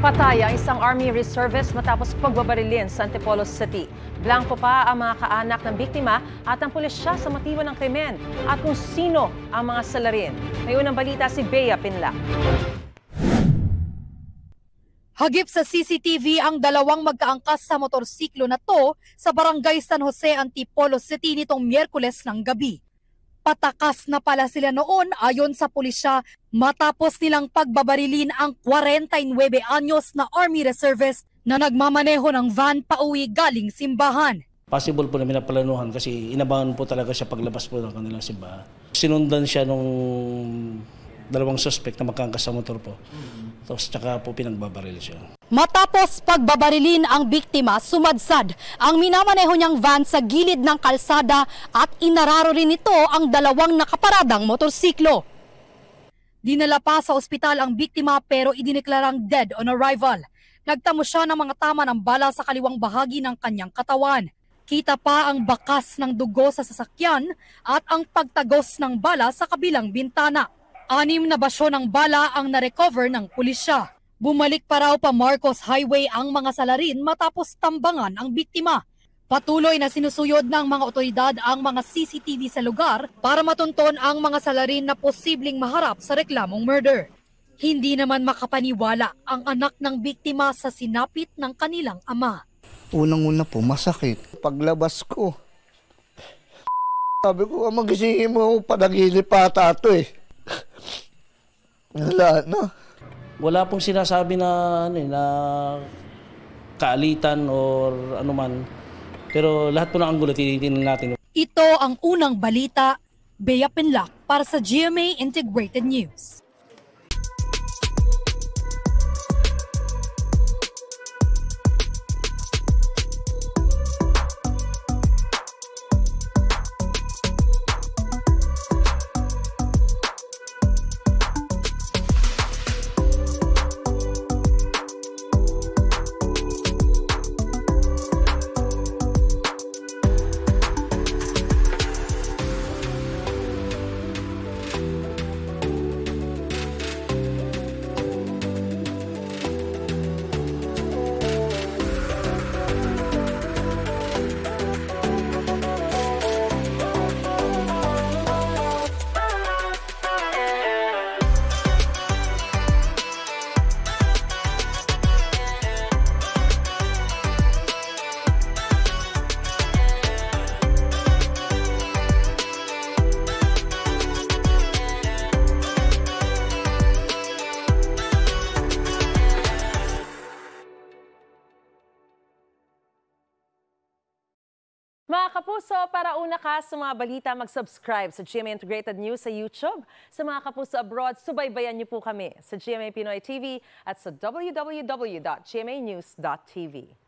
Patay ang isang Army reservist matapos pagbabarilin sa Antipolo City. Blanco pa ang mga kaanak ng biktima at ang pulisya sa motibo ng krimen at kung sino ang mga salarin. May unang balita si Bea Pinlac. Hagip sa CCTV ang dalawang magkaangkas sa motorsiklo na to sa Barangay San Jose, Antipolo City nitong Miyerkules ng gabi. Patakas na pala sila noon ayon sa pulisya matapos nilang pagbabarilin ang 49 anyos na Army reservist na nagmamaneho ng van pauwi galing simbahan. Possible po na minaplanuhan kasi inabangan po talaga siya paglabas po ng kanilang simbahan. Sinundan siya nung dalawang suspect na magkaangkas sa motor po. Tapos tsaka po pinagbabaril siya. Matapos pagbabarilin ang biktima, sumadsad ang minamaneho niyang van sa gilid ng kalsada at inararo rin ito ang dalawang nakaparadang motorsiklo. Dinala pa sa ospital ang biktima pero idineklarang dead on arrival. Nagtamo siya ng mga tama ng bala sa kaliwang bahagi ng kanyang katawan. Kita pa ang bakas ng dugo sa sasakyan at ang pagtagos ng bala sa kabilang bintana. 6 na basyo ng bala ang narecover ng pulisya. Bumalik pa raw pa Marcos Highway ang mga salarin matapos tambangan ang biktima. Patuloy na sinusuyod ng mga otoridad ang mga CCTV sa lugar para matunton ang mga salarin na posibleng maharap sa reklamong murder. Hindi naman makapaniwala ang anak ng biktima sa sinapit ng kanilang ama. Unang-una po, masakit. Paglabas ko, sabi ko, magisingin mo, panaginip pa ata ito eh. Wala na. Wala pong sinasabi na kaalitan or anuman. Pero lahat po ng anggulo tinitingnan natin. Ito ang unang balita. Bea Pinlac para sa GMA Integrated News. Mga kapuso, para una ka sa mga balita, mag-subscribe sa GMA Integrated News sa YouTube. Sa mga kapuso abroad, subaybayan niyo po kami sa GMA Pinoy TV at sa www.gmanews.tv.